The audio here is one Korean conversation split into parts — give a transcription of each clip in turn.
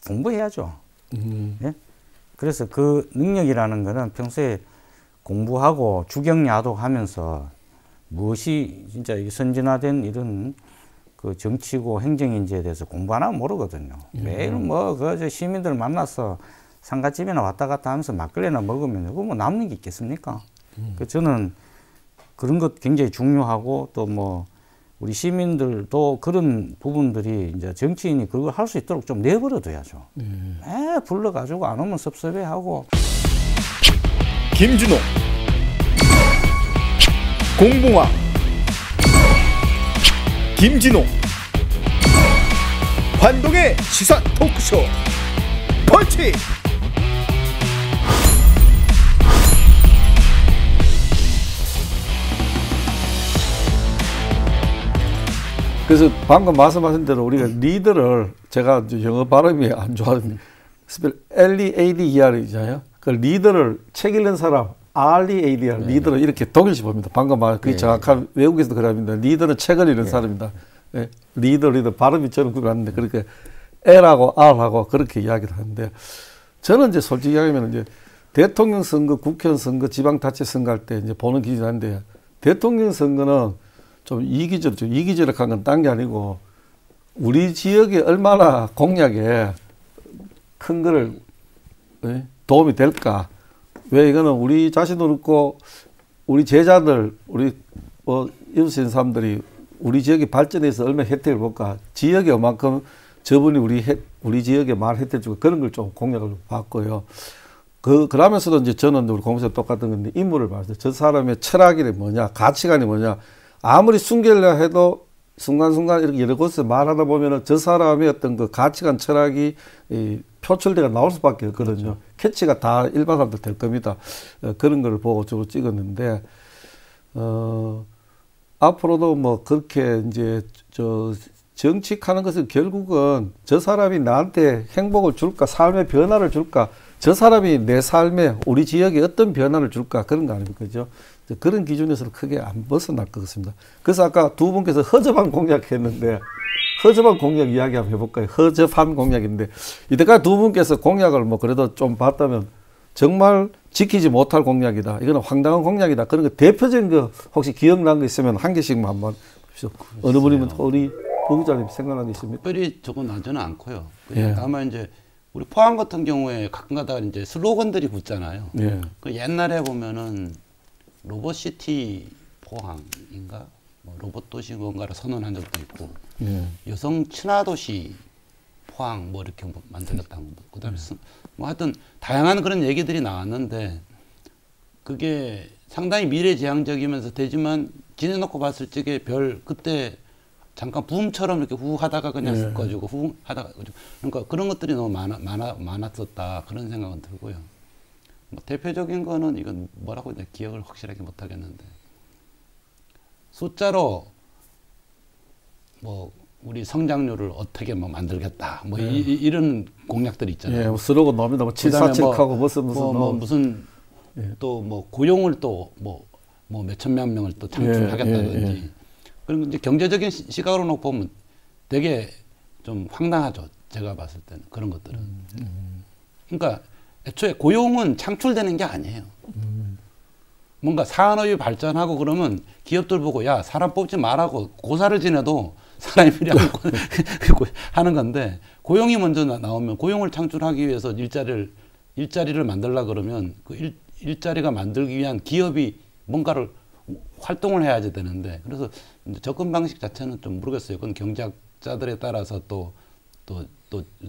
공부해야죠. 예? 그래서 그 능력이라는 거는 평소에 공부하고 주경야독하면서 무엇이 진짜 선진화된 이런 그 정치고 행정인지에 대해서 공부 안 하면 모르거든요. 매일 뭐 그 시민들 만나서 상가집이나 왔다 갔다 하면서 막걸리나 먹으면 그거 뭐 남는 게 있겠습니까? 그 저는 그런 것 굉장히 중요하고 또 뭐 우리 시민들도 그런 부분들이 이제 정치인이 그걸 할 수 있도록 좀 내버려둬야죠. 불러가지고 안 오면 섭섭해하고. 김준호 공봉화 김진호 환동의 시사 토크쇼 펀치. 그래서 방금 말씀하신 대로 우리가 리더를 제가 영어 발음이 안 좋아하는 스펠 LEADER이잖아요. 그 리더를 책 읽는 사람 READR 리더를 이렇게 독일식 봅니다. 방금 말 그게 정확한 외국에서도 그럽니다. 리더는 책을 읽는 사람입니다. 예. 리더 발음이 저는 그거 같는데 그렇게 L하고 R하고 그렇게 이야기를 하는데 저는 이제 솔직히 이야기하면 이제 대통령 선거, 국회의원 선거, 지방자치 선거 할 때 이제 보는 기준이 한데 대통령 선거는 좀 이기적한 건 딴 게 아니고 우리 지역에 얼마나 공약에 큰 거를 도움이 될까. 왜 이거는 우리 자신도 그렇고 우리 제자들 우리 이웃인 사람들이 우리 지역이 발전해서 얼마나 혜택을 볼까. 지역에 얼만큼 저분이 우리 지역에 말 혜택 주고 그런 걸 좀 공약을 받고요. 그러면서도 이제 저는 우리 공무원 똑같은 건데 인물을 봐서 저 사람의 철학이 뭐냐, 가치관이 뭐냐. 아무리 숨기려 해도 순간순간 이렇게 여러 곳에서 말하다 보면은 저 사람의 어떤 그 가치관, 철학이 표출대가 나올 수밖에 없거든요. 그렇죠. 캐치가 다 일반 사람들 될 겁니다. 그런 걸 보고 저거 찍었는데, 앞으로도 뭐 그렇게 이제 정치하는 것은 결국은 저 사람이 나한테 행복을 줄까, 삶의 변화를 줄까, 저 사람이 내 삶에 우리 지역에 어떤 변화를 줄까 그런 거 아닙니까? 그죠? 그런 기준에서는 크게 안 벗어날 것 같습니다. 그래서 아까 두 분께서 허접한 공약 했는데 허접한 공약 이야기 한번 해볼까요? 허접한 공약인데 이때까지 두 분께서 공약을 뭐 그래도 좀 봤다면 정말 지키지 못할 공약이다. 이거는 황당한 공약이다. 그런 거 대표적인 거 혹시 기억나는 거 있으면 한 개씩만 한번 보십시오. 어느 분이면 우리 부부장님 생각나는 게 있습니까? 특별히 적어나지는 않고요. 다만 이제 우리 포항 같은 경우에 가끔가다 이제 슬로건들이 붙잖아요. 그 옛날에 보면은 로봇시티 포항인가 뭐 로봇도시 뭔가를 선언한 적도 있고 여성 친화도시 포항 뭐 이렇게 뭐 만들었다고 그다음에 뭐 하여튼 다양한 그런 얘기들이 나왔는데 그게 상당히 미래지향적이면서 되지만 지내놓고 봤을 적에 그때 잠깐 붐처럼 이렇게 후 하다가 그냥 쓱 꺼지고 후 하다가 그러니까 그런 것들이 너무 많았었다 그런 생각은 들고요. 뭐 대표적인 거는 이건 뭐라고 이제 기억을 확실하게 못 하겠는데 숫자로 뭐 우리 성장률을 어떻게 뭐 만들겠다 뭐 이런 공약들이 있잖아요. 슬로건 나옵니다. 뭐 747하고 무슨 또 뭐 고용을 또 뭐 몇천만 명을 또 창출하겠다든지 그런 이제 경제적인 시각으로 놓고 보면 되게 좀 황당하죠. 제가 봤을 때는 그런 것들은. 그러니까 애초에 고용은 창출되는 게 아니에요. 뭔가 산업이 발전하고 그러면 기업들 보고 야 사람 뽑지 말라고 고사를 지내도 사람이 필요한 하는 건데 고용이 먼저 나오면 고용을 창출하기 위해서 일자리를 만들려 그러면 그 일자리가 만들기 위한 기업이 뭔가를 활동을 해야지 되는데 그래서 이제 접근 방식 자체는 좀 모르겠어요. 그건 경제학자들에 따라서 또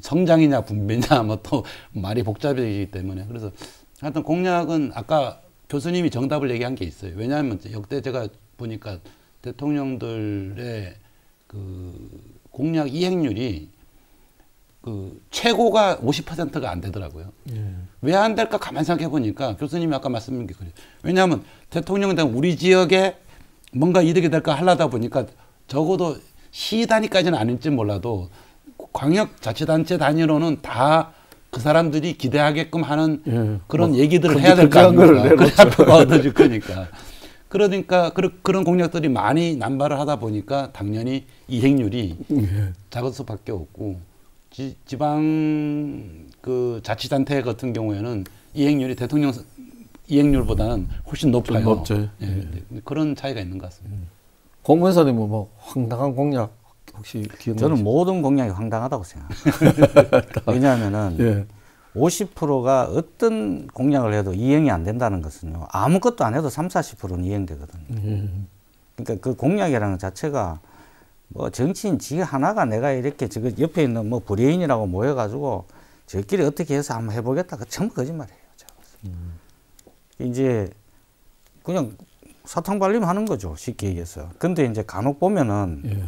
성장이냐 분배냐 뭐 또 말이 복잡해지기 때문에 그래서 하여튼 공약은 아까 교수님이 정답을 얘기한 게 있어요. 왜냐하면 역대 제가 보니까 대통령들의 그 공약 이행률이 그 최고가 50%가 안 되더라고요. 왜 안 될까 가만 생각해 보니까 교수님이 아까 말씀하신 게 그래요. 왜냐하면 대통령은 우리 지역에 뭔가 이득이 될까 하려다 보니까 적어도 시 단위까지는 아닐지 몰라도 광역자치단체 단위로는 다 그 사람들이 기대하게끔 하는 그런 얘기들을 해야 될 거 아닙니까? 그래야 표가 얻어질 거니까. 그러니까 그런 공약들이 많이 남발을 하다 보니까 당연히 이행률이 작을 수밖에 없고 지방 그 자치단체 같은 경우에는 이행률이 대통령 이행률보다는 훨씬 높아요. 높죠. 예, 그런 차이가 있는 것 같습니다. 공무원사님은 뭐 황당한 공약 혹시 기억나시죠? 저는 모든 공약이 황당하다고 생각합니다. 왜냐하면은 예. 50%가 어떤 공약을 해도 이행이 안 된다는 것은요. 아무것도 안 해도 30~40%는 이행되거든요. 그러니까 그 공약이라는 것 자체가 뭐 정치인 지 하나가 내가 이렇게 지금 옆에 있는 뭐 브레인이라고 모여가지고 저끼리 어떻게 해서 한번 해보겠다. 그 전부 거짓말이에요. 이제 그냥 사탕 발림 하는 거죠. 쉽게 얘기해서. 근데 이제 간혹 보면은 예.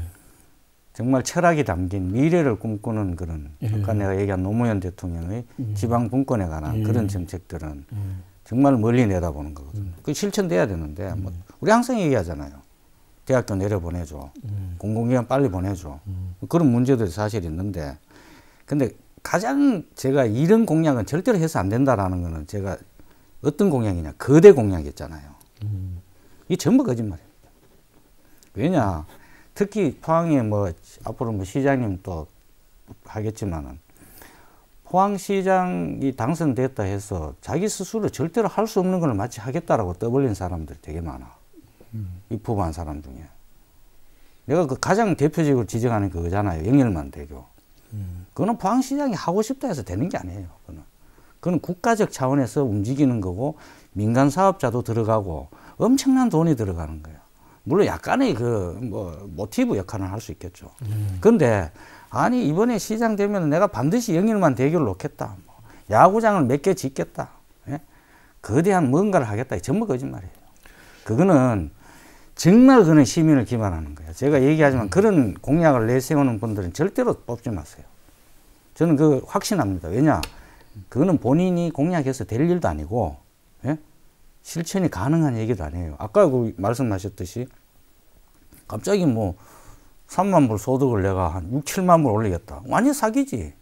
정말 철학이 담긴 미래를 꿈꾸는 그런 예. 아까 내가 얘기한 노무현 대통령의 지방 분권에 관한 예. 그런 정책들은 정말 멀리 내다보는 거거든요. 그 실천돼야 되는데 뭐 우리 항상 얘기하잖아요. 대학교 내려보내줘. 공공기관 빨리 보내줘. 그런 문제들이 사실 있는데 근데 가장 제가 이런 공약은 절대로 해서 안 된다라는 거는 제가 어떤 공약이냐. 거대 공약이 있잖아요. 이게 전부 거짓말입니다. 왜냐. 특히 포항에 뭐 앞으로 뭐 시장님 또 하겠지만은 포항시장이 당선됐다 해서 자기 스스로 절대로 할 수 없는 걸 마치 하겠다라고 떠벌린 사람들이 되게 많아. 입후보한 사람 중에. 내가 그 가장 대표적으로 지적하는 그거잖아요. 영일만 대교. 그거는 포항시장이 하고 싶다 해서 되는 게 아니에요. 그건 국가적 차원에서 움직이는 거고 민간 사업자도 들어가고 엄청난 돈이 들어가는 거예요. 물론 약간의 그 뭐 모티브 역할은 할 수 있겠죠. 근데 아니 이번에 시장 되면 내가 반드시 영일만 대교를 놓겠다. 뭐, 야구장을 몇 개 짓겠다. 예? 거대한 뭔가를 하겠다. 전부 거짓말이에요. 그거는 정말 그는 시민을 기만하는 거예요. 제가 얘기하지만 그런 공약을 내세우는 분들은 절대로 뽑지 마세요. 저는 그 확신합니다. 왜냐? 그거는 본인이 공약해서 될 일도 아니고, 예? 실천이 가능한 얘기도 아니에요. 아까 그 말씀하셨듯이 갑자기 뭐 3만 불 소득을 내가 한 6, 7만 불 올리겠다. 완전 사기지.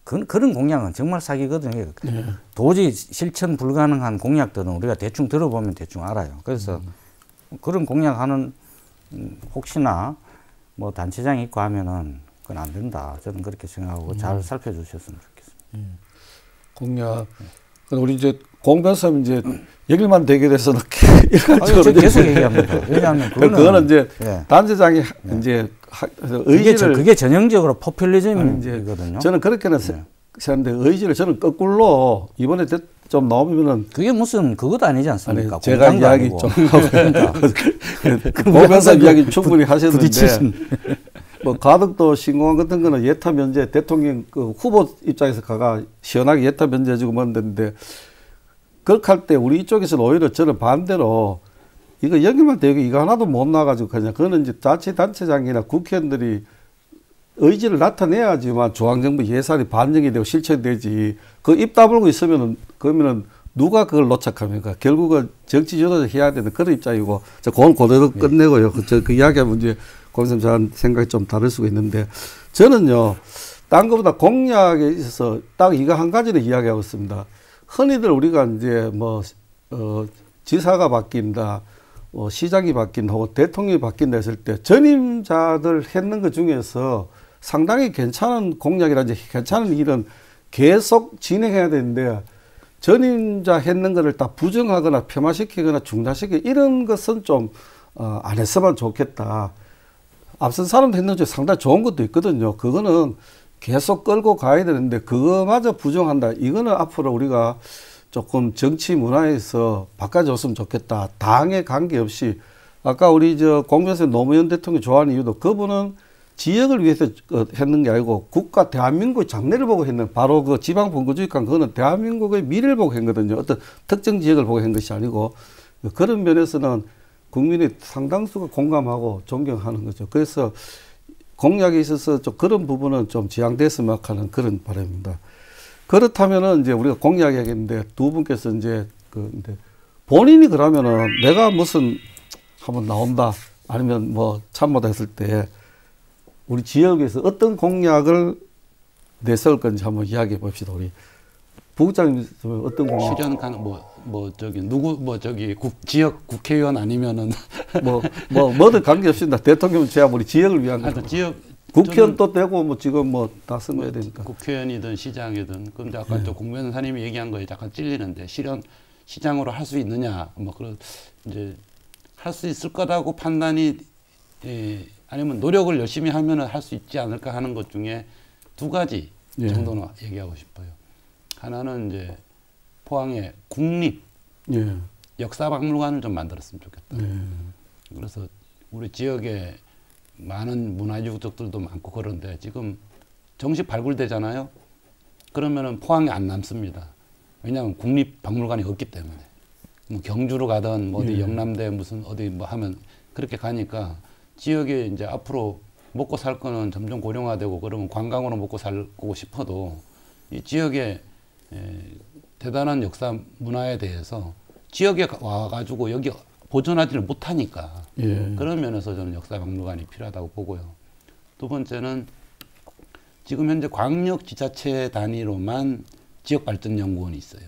그런 공약은 정말 사기거든요. 네. 도저히 실천 불가능한 공약들은 우리가 대충 들어보면 대충 알아요. 그래서 그런 공약하는 혹시나 뭐 단체장이 있고 하면은 그건 안 된다. 저는 그렇게 생각하고 잘 살펴주셨으면 좋겠습니다. 공약. 우리 이제 공 변호사님 이제 여길만 대결해서는 계속 얘기합니다. 왜냐하면 그거는 이제 예. 단체장이 이제 의지를 그게 전형적으로 포퓰리즘이거든요. 저는 그렇게는 생각하는데 의지를 저는 거꾸로 이번에 좀 나오면은 그게 무슨 그것도 아니지 않습니까? 아니, 제가 이야기 좀 그러니까 공 변호사님 이야기 충분히 하셨는데 뭐 가덕도 신공항 같은 거는 예타 면제 대통령 그 후보 입장에서 가가 시원하게 예타 면제해주고 만드는데 그렇게 할 때 우리 이쪽에서는 오히려 저는 반대로 이거 여기만 대고 이거 하나도 못 나가지고 그냥 그거는 이제 자치단체장이나 국회의원들이 의지를 나타내야지만 중앙정부 예산이 반영이 되고 실천이 되지 그 입 다물고 있으면은 그러면은 누가 그걸 노착합니까? 결국은 정치 주도적 해야 되는 그런 입장이고 저 그건 그대로 끝내고요. 그 이야기하면 이제 공선생님 저한 생각이 좀 다를 수가 있는데 저는요 딴 것보다 공약에 있어서 딱 이거 한 가지를 이야기하고 있습니다. 흔히들 우리가 이제 뭐 지사가 바뀐다, 시장이 바뀐다, 혹은 대통령이 바뀐다 했을 때 전임자들 했는 것 중에서 상당히 괜찮은 공약이라든지 괜찮은 일은 계속 진행해야 되는데 전임자 했는 거를 다 부정하거나 폄하시키거나 중단시키고 이런 것은 좀 안 했으면 좋겠다. 앞선 사람도 했는 중에 상당히 좋은 것도 있거든요. 그거는 계속 끌고 가야 되는데 그거마저 부정한다. 이거는 앞으로 우리가 조금 정치 문화에서 바꿔줬으면 좋겠다. 당에 관계없이 아까 우리 공 변호사님 노무현 대통령 좋아하는 이유도 그분은 지역을 위해서 했는 게 아니고 국가 대한민국의 장래를 보고 했는 바로 그 지방 분권주의권 그거는 대한민국의 미래를 보고 했거든요. 어떤 특정 지역을 보고 한 것이 아니고 그런 면에서는 국민의 상당수가 공감하고 존경하는 거죠. 그래서 공약에 있어서 좀 그런 부분은 좀 지양됐으면 하는 그런 바람입니다. 그렇다면은 이제 우리가 공약 얘기했는데 두 분께서 이제 근데 본인이 그러면은 내가 무슨 한번 나온다 아니면 뭐 참모다 했을 때 우리 지역에서 어떤 공약을 내세울 건지 한번 이야기해 봅시다. 우리 부국장님 어떤 공약? 실현 가능 지역 국회의원 아니면은 뭐든 관계없습니다. 대통령 제가 우리 지역을 위한 거. 지역 국회의원도 되고 뭐 지금 뭐 다 선거해야 되니까. 국회의원이든 시장이든 근데 아까 저 공변사님이 얘기한 거에 약간 찔리는데 실현 시장으로 할 수 있느냐 뭐 그런 이제 할 수 있을 거라고 판단이 아니면 노력을 열심히 하면은 할 수 있지 않을까 하는 것 중에 두 가지 정도는 얘기하고 싶어요. 하나는 이제 포항에 국립 역사박물관을 좀 만들었으면 좋겠다. 그래서 우리 지역에 많은 문화유적들도 많고 그런데 지금 정식 발굴되잖아요. 그러면은 포항에 안 남습니다. 왜냐하면 국립박물관이 없기 때문에. 뭐 경주로 가든 뭐 어디 영남대 무슨 어디 뭐 하면 그렇게 가니까 지역에 이제 앞으로 먹고 살 거는 점점 고령화되고 그러면 관광으로 먹고 살고 싶어도 이 지역의 대단한 역사 문화에 대해서 지역에 와가지고 여기 보존하지를 못하니까 그런 면에서 저는 역사박물관이 필요하다고 보고요. 두 번째는 지금 현재 광역지자체 단위로만 지역발전연구원이 있어요.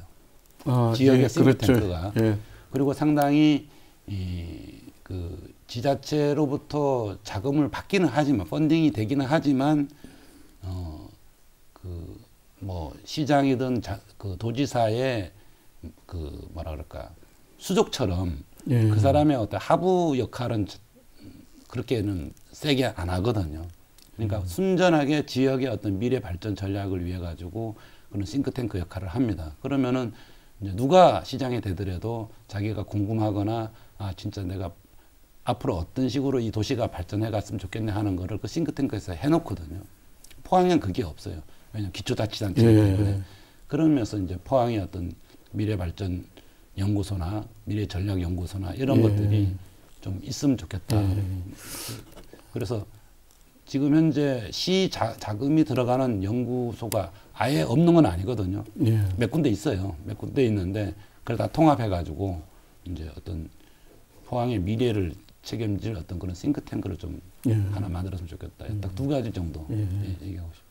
지역의 싱크탱크가. 그리고 상당히 그 지자체로부터 자금을 받기는 하지만 펀딩이 되기는 하지만 그 뭐 시장이든 그 도지사의 그 뭐라 그럴까 수족처럼 그 사람의 어떤 하부 역할은 그렇게는 세게 안 하거든요. 그러니까 순전하게 지역의 어떤 미래 발전 전략을 위해 가지고 그런 싱크탱크 역할을 합니다. 그러면은 이제 누가 시장에 되더라도 자기가 궁금하거나 아 진짜 내가 앞으로 어떤 식으로 이 도시가 발전해 갔으면 좋겠네 하는 거를 그 싱크탱크에서 해놓거든요. 포항엔 그게 없어요. 왜냐하면 기초자치단체이기 때문에. 그러면서 이제 포항의 어떤 미래발전 연구소나 미래전략연구소나 이런 것들이 좀 있으면 좋겠다. 그래서 지금 현재 시 자금이 들어가는 연구소가 아예 없는 건 아니거든요. 몇 군데 있어요. 몇 군데 있는데 그걸 다 통합해가지고 이제 어떤 포항의 미래를 책임질 어떤 그런 싱크탱크를 좀 하나 만들었으면 좋겠다. 딱 두 가지 정도 얘기하고 싶어요.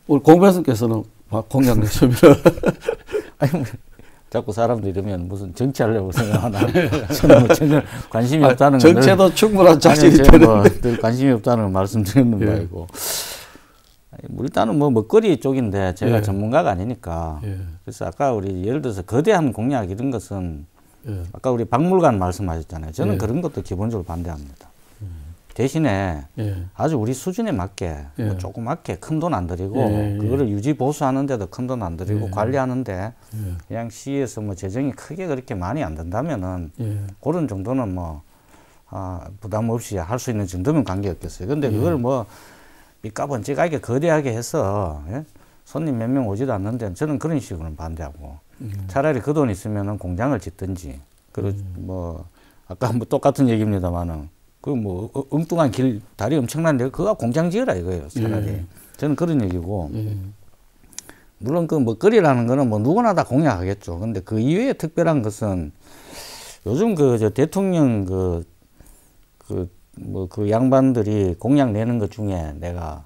우리 공변선께서는 공약 내시면 아니 뭐, 자꾸 사람들 이러면 무슨 정치하려고 생각하나 저는 뭐 전혀 관심이 없다는 건 정체도 충분한 자질이 되는 관심이 없다는 걸 말씀드리는 바이고 일단은 뭐 먹거리 쪽인데 제가 전문가가 아니니까 그래서 아까 우리 예를 들어서 거대한 공약 이런 것은 아까 우리 박물관 말씀하셨잖아요. 저는 그런 것도 기본적으로 반대합니다. 대신에 아주 우리 수준에 맞게 뭐 조그맣게 큰 돈 안 들이고 그거를 유지 보수하는데도 큰 돈 안 들이고 관리하는데 그냥 시에서 뭐 재정이 크게 그렇게 많이 안 든다면은 그런 정도는 뭐 부담 없이 할 수 있는 정도면 관계없겠어요. 근데 그걸 뭐 삐까번쩍하게 거대하게 해서 손님 몇 명 오지도 않는데 저는 그런 식으로는 반대하고 차라리 그 돈 있으면은 공장을 짓든지 그리고 뭐 아까 뭐 똑같은 얘기입니다만은 그 뭐 엉뚱한 길 다리 엄청난데 그거 공장 지으라 이거예요. 차라리 저는 그런 얘기고 물론 그 먹거리라는 거는 뭐 누구나 다 공약하겠죠. 근데 그 이외에 특별한 것은 요즘 그 저 대통령 그 양반들이 공약 내는 것 중에 내가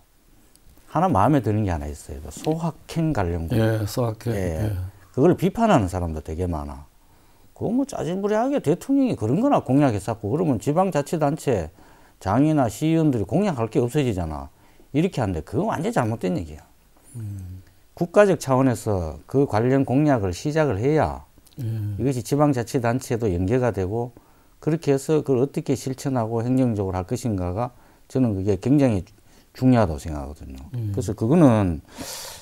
하나 마음에 드는 게 하나 있어요. 소확행 관련 공약. 소확행. 그걸 비판하는 사람도 되게 많아. 그거 뭐 짜증부리하게 대통령이 그런 거나 공약했었고 그러면 지방자치단체 장이나 시의원들이 공약할 게 없어지잖아. 이렇게 하는데 그건 완전히 잘못된 얘기야. 국가적 차원에서 그 관련 공약을 시작을 해야 이것이 지방자치단체에도 연계가 되고 그렇게 해서 그걸 어떻게 실천하고 행정적으로 할 것인가가 저는 그게 굉장히 중요하다고 생각하거든요. 그래서 그거는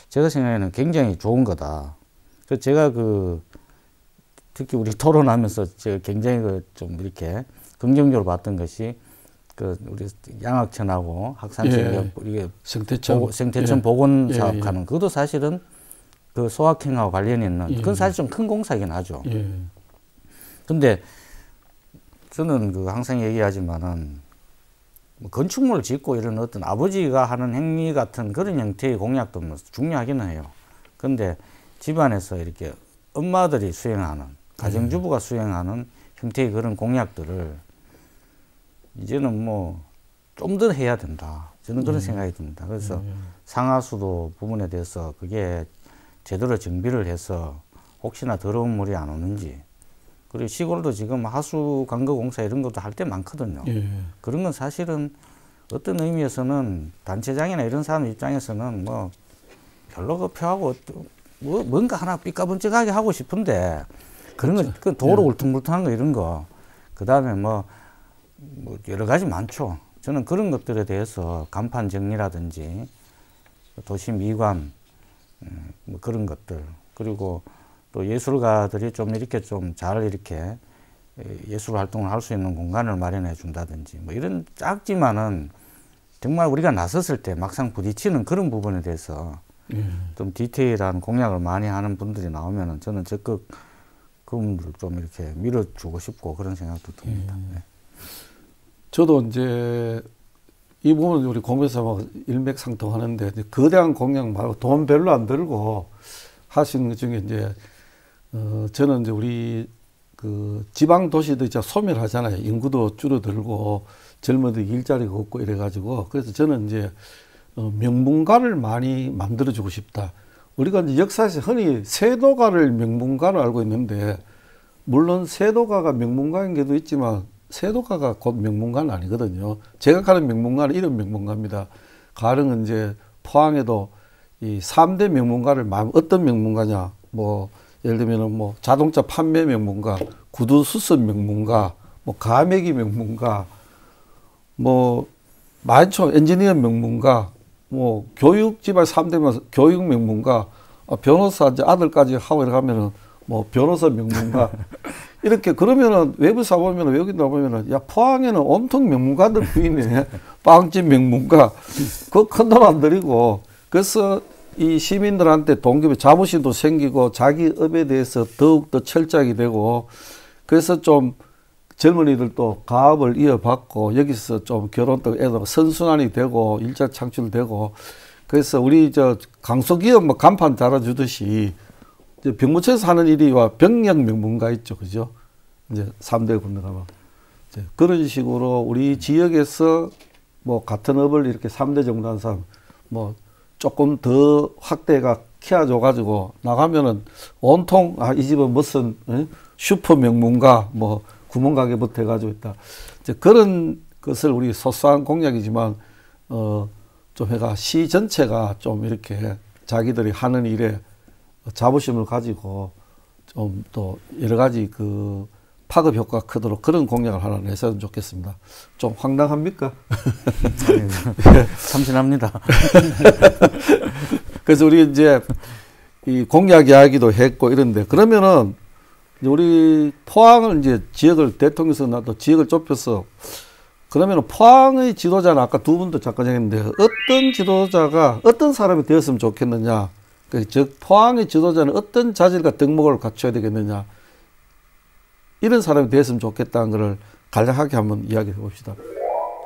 제가 생각에는 굉장히 좋은 거다. 그래서 제가 특히 우리 토론하면서 제가 굉장히 좀 이렇게 긍정적으로 봤던 것이 우리 양학천하고 학산청 이게 생태천 복원 사업하는 그것도 사실은 그 소확행하고 관련이 있는 그건 사실 좀 큰 공사이긴 하죠. 근데 저는 항상 얘기하지만은 뭐 건축물을 짓고 이런 어떤 아버지가 하는 행위 같은 그런 형태의 공약도 뭐 중요하기는 해요. 근데 집안에서 이렇게 엄마들이 수행하는 가정주부가 수행하는 형태의 그런 공약들을 이제는 뭐 좀 더 해야 된다. 저는 그런 생각이 듭니다. 그래서 상하수도 부분에 대해서 그게 제대로 정비를 해서 혹시나 더러운 물이 안 오는지 그리고 시골도 지금 하수 관거 공사 이런 것도 할 때 많거든요. 그런 건 사실은 어떤 의미에서는 단체장이나 이런 사람 입장에서는 뭐 별로 그 표하고 뭐 뭔가 하나 삐까번쩍하게 하고 싶은데 그런 거, 그 도로 울퉁불퉁한 거 이런 거, 그 다음에 뭐 여러 가지 많죠. 저는 그런 것들에 대해서 간판 정리라든지 도시 미관, 뭐 그런 것들, 그리고 또 예술가들이 좀 이렇게 좀 잘 이렇게 예술 활동을 할 수 있는 공간을 마련해 준다든지 뭐 이런 작지만은 정말 우리가 나섰을 때 막상 부딪히는 그런 부분에 대해서 좀 디테일한 공약을 많이 하는 분들이 나오면은 저는 적극 그분들 좀 이렇게 밀어주고 싶고 그런 생각도 듭니다. 네. 저도 이제 이 부분 우리 공부에서 막 일맥상통하는데 거대한 공약 말고 돈 별로 안 들고 하시는 것 중에 이제 저는 이제 우리 그 지방 도시도 이제 소멸하잖아요. 인구도 줄어들고 젊은이들 일자리가 없고 이래가지고 그래서 저는 이제 명문가를 많이 만들어주고 싶다. 우리가 이제 역사에서 흔히 세도가를 명문가로 알고 있는데 물론 세도가가 명문가인 게도 있지만 세도가가 곧 명문가는 아니거든요. 제가 가는 명문가는 이런 명문가입니다. 가령은 이제 포항에도 이 3대 명문가를 어떤 명문가냐 뭐 예를 들면 뭐 자동차 판매 명문가, 구두 수습 명문가, 뭐 가매기 명문가, 뭐 많죠. 엔지니어 명문가, 뭐 교육 집안 3대면 교육 명문가, 변호사 이제 아들까지 하고 이러면은 뭐 변호사 명문가 이렇게 그러면은 외부사 보면은 여기 나보면은 야 포항에는 온통 명문가들 부이네. 빵집 명문가 그 큰 돈 안 들이고 그래서 이 시민들한테 동기부 자부심도 생기고 자기 업에 대해서 더욱더 철저하게 되고 그래서 좀 젊은이들도 가업을 이어받고 여기서 좀 결혼도 애도 선순환이 되고 일자 창출되고 그래서 우리 저 강소기업 뭐 간판 달아주듯이 이제 병무청에서 하는 일이와 병력 명문가 있죠. 그죠? 이제 3대 군대가 이제 그런 식으로 우리 지역에서 뭐 같은 업을 이렇게 3대 정도 하는 사람 뭐 조금 더 확대가 키워줘가지고 나가면은 온통 이 집은 무슨 슈퍼 명문가 뭐 구멍가게부터 해가지고 있다. 이제 그런 것을 우리 소소한 공약이지만 좀 해가 시 전체가 좀 이렇게 자기들이 하는 일에 자부심을 가지고 좀 또 여러 가지 그 파급 효과가 크도록 그런 공약을 하나 내서는 좋겠습니다. 좀 황당합니까? 참신합니다. 그래서 우리 이제 이 공약 이야기도 했고 이런데 그러면은 우리 포항을 이제 지역을 대통령에서 나도 지역을 좁혀서 그러면은 포항의 지도자는 아까 두 분도 잠깐 얘기했는데 어떤 지도자가 어떤 사람이 되었으면 좋겠느냐. 즉 포항의 지도자는 어떤 자질과 덕목을 갖춰야 되겠느냐. 이런 사람이 됐으면 좋겠다는 것을 간략하게 한번 이야기해 봅시다.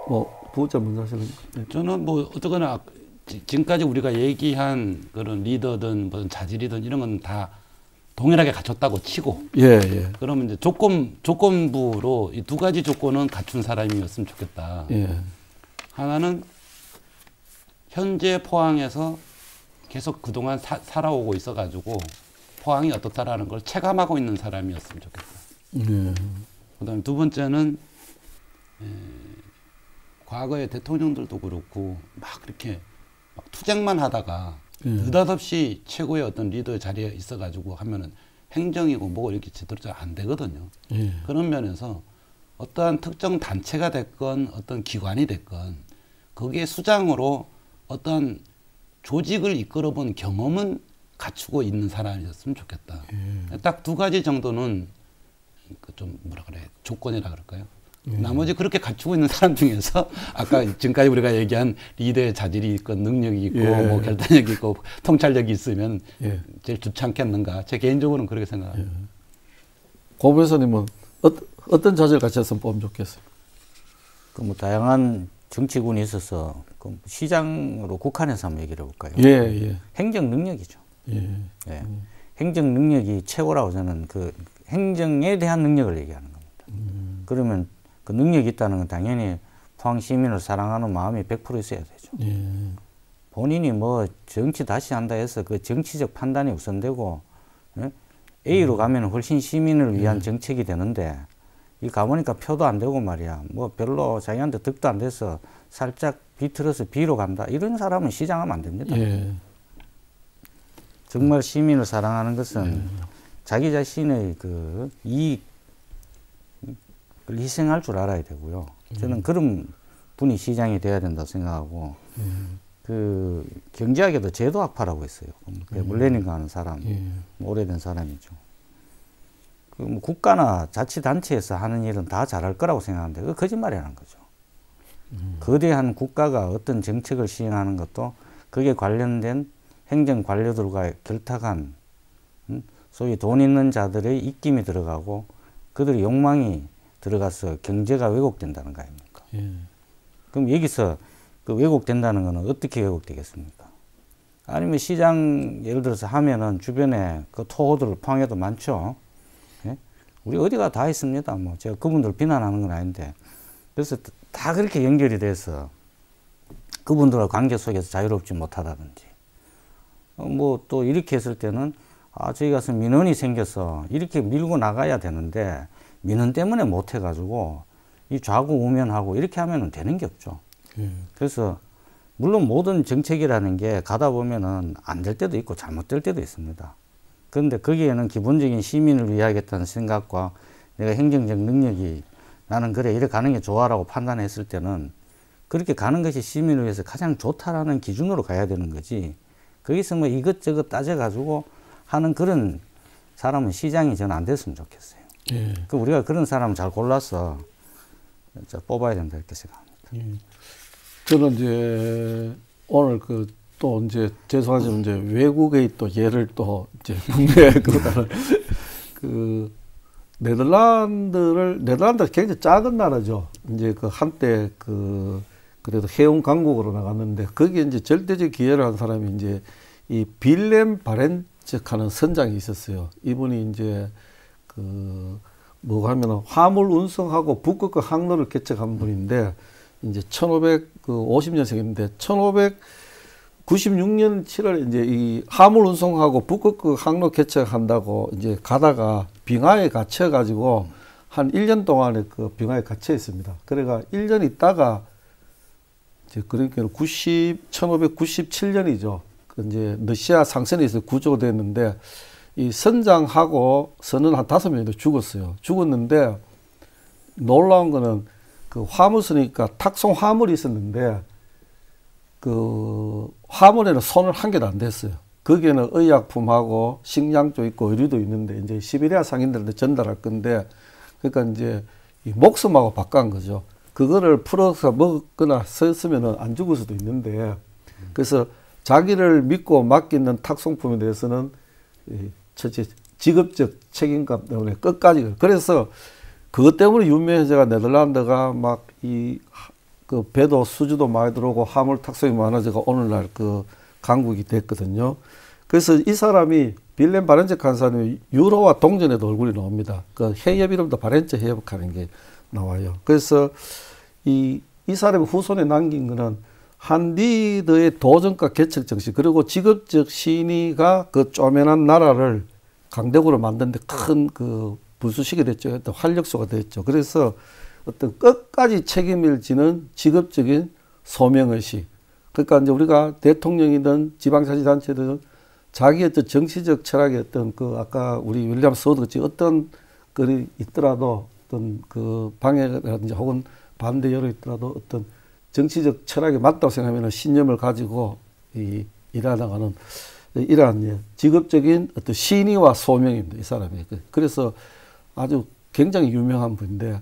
뭐 부자 먼저 하실래요? 네. 저는 뭐 어쨌거나 지금까지 우리가 얘기한 그런 리더든 무슨 자질이든 이런 건 다 동일하게 갖췄다고 치고 예. 그러면 이제 조건부로 이 두 가지 조건은 갖춘 사람이었으면 좋겠다. 예. 하나는 현재 포항에서 계속 그동안 살아오고 있어가지고 포항이 어떻다라는 걸 체감하고 있는 사람이었으면 좋겠다. 그다음에 두 번째는 과거의 대통령들도 그렇고 막 그렇게 막 투쟁만 하다가 느닷없이 최고의 어떤 리더 자리에 있어가지고 하면은 행정이고 뭐고 이렇게 제대로 잘 안 되거든요. 그런 면에서 어떠한 특정 단체가 됐건 어떤 기관이 됐건 거기에 수장으로 어떠한 조직을 이끌어본 경험은 갖추고 있는 사람이었으면 좋겠다. 딱 두 가지 정도는 좀 뭐라 그래 조건이라 그럴까요? 나머지 그렇게 갖추고 있는 사람 중에서 아까 지금까지 우리가 얘기한 리더의 자질이 있고 능력이 있고 뭐 결단력이 있고 통찰력이 있으면 제일 좋지 않겠는가? 제 개인적으로는 그렇게 생각합니다. 고 변호사님은 어떤 자질을 갖췄으면 뽑으면 좋겠어요? 그 뭐 다양한 정치군이 있어서 그 시장으로 국한해서 한번 얘기를 해볼까요? 예. 행정 능력이죠. 예. 행정 능력이 최고라고 저는 그 행정에 대한 능력을 얘기하는 겁니다. 그러면 그 능력이 있다는 건 당연히 포항 시민을 사랑하는 마음이 100% 있어야 되죠. 본인이 뭐 정치 다시 한다 해서 그 정치적 판단이 우선되고 A로 가면 훨씬 시민을 위한 정책이 되는데 이 가보니까 표도 안 되고 말이야. 뭐 별로 자기한테 득도 안 돼서 살짝 비틀어서 B로 간다. 이런 사람은 시장하면 안 됩니다. 예. 정말 시민을 사랑하는 것은 자기 자신의 그 이익을 희생할 줄 알아야 되고요. 저는 그런 분이 시장이 돼야 된다고 생각하고 그 경제학에도 제도학파라고 있어요. 레버레닝가 하는 사람, 오래된 사람이죠. 그 뭐 국가나 자치단체에서 하는 일은 다 잘할 거라고 생각하는데 그 거짓말이라는 거죠. 거대한 국가가 어떤 정책을 시행하는 것도 그게 관련된 행정 관료들과 결탁한 소위 돈 있는 자들의 입김이 들어가고 그들의 욕망이 들어가서 경제가 왜곡된다는 거 아닙니까? 그럼 여기서 그 왜곡된다는 거는 어떻게 왜곡되겠습니까? 아니면 시장 예를 들어서 하면은 주변에 그 토호들 포항에도 많죠. 예? 우리 어디가 다 있습니다. 뭐 제가 그분들 비난하는 건 아닌데 그래서 다 그렇게 연결이 돼서 그분들과 관계 속에서 자유롭지 못하다든지 뭐 또 이렇게 했을 때는 저희 가서 민원이 생겨서 이렇게 밀고 나가야 되는데 민원 때문에 못 해가지고 이 좌고우면하고 이렇게 하면은 되는 게 없죠. 그래서 물론 모든 정책이라는 게 가다 보면은 안 될 때도 있고 잘못될 때도 있습니다. 그런데 거기에는 기본적인 시민을 위하겠다는 생각과 내가 행정적 능력이 나는 그래 이렇게 가는 게 좋아라고 판단했을 때는 그렇게 가는 것이 시민을 위해서 가장 좋다라는 기준으로 가야 되는 거지 거기서 뭐 이것저것 따져가지고 하는 그런 사람은 시장이 저는 안 됐으면 좋겠어요. 그 우리가 그런 사람을 잘 골라서 뽑아야 된다 이렇게 생각합니다. 저는 이제 오늘 또 이제 죄송하지만 이제 외국의 또 예를 또 이제 국내에 그 네덜란드가 굉장히 작은 나라죠. 이제 그 한때 그래도 해운 강국으로 나갔는데 거기에 이제 절대적 기여를 한 사람이 이제 이 빌렘 바렌츠하는 선장이 있었어요. 이분이 이제 뭐 하면은 화물 운송하고 북극 항로를 개척한 분인데 이제 1550년생인데 1596년 7월 이제 이 화물 운송하고 북극 항로 개척한다고 이제 가다가 빙하에 갇혀가지고 한 1년 동안에 그 빙하에 갇혀 있습니다. 그래가 1년 있다가 이제 그러니까 1597년이죠. 그 이제 러시아 상선에서 구조됐는데 이 선장하고 선원 한 5명이 죽었어요. 죽었는데 놀라운 거는 그 화물선이니까 탁송 화물이 있었는데 그 화물에는 손을 한 개도 안 댔어요. 거기에는 의약품하고 식량도 있고 의류도 있는데 이제 시베리아 상인들한테 전달할 건데 그러니까 이제 이 목숨하고 바꾼 거죠. 그거를 풀어서 먹거나 썼으면은 안 죽을 수도 있는데 그래서 자기를 믿고 맡기는 탁송품에 대해서는 첫째 직업적 책임감 때문에 끝까지 그래서 그것 때문에 유명해져가 네덜란드가 막 그 배도 수주도 많이 들어오고 화물 탁송이 많아져가 오늘날 그 강국이 됐거든요. 그래서 이 사람이 빌렘 바렌츠크 한 사람이 유로와 동전에도 얼굴이 나옵니다. 그 해협 이름도 바렌츠 해협하는 게 나와요. 그래서 이 사람의 후손에 남긴 거는 한 리더의 도전과 개척 정신 그리고 직업적 신의가 그 쪼매난 나라를 강대국으로 만드는데 큰 그 불수식이 됐죠. 어떤 활력소가 됐죠. 그래서 어떤 끝까지 책임을 지는 직업적인 소명의식. 그러니까 이제 우리가 대통령이든 지방자치단체든 자기 어떤 정치적 철학의 어떤 그 아까 우리 윌리엄 스워드 같이 어떤 글이 있더라도 어떤 그 방해라든지 혹은 반대 여론이 있더라도 어떤 정치적 철학에 맞다고 생각하면 신념을 가지고 일하나가는 이러한 직업적인 어떤 신의와 소명입니다. 이 사람이. 그래서 아주 굉장히 유명한 분인데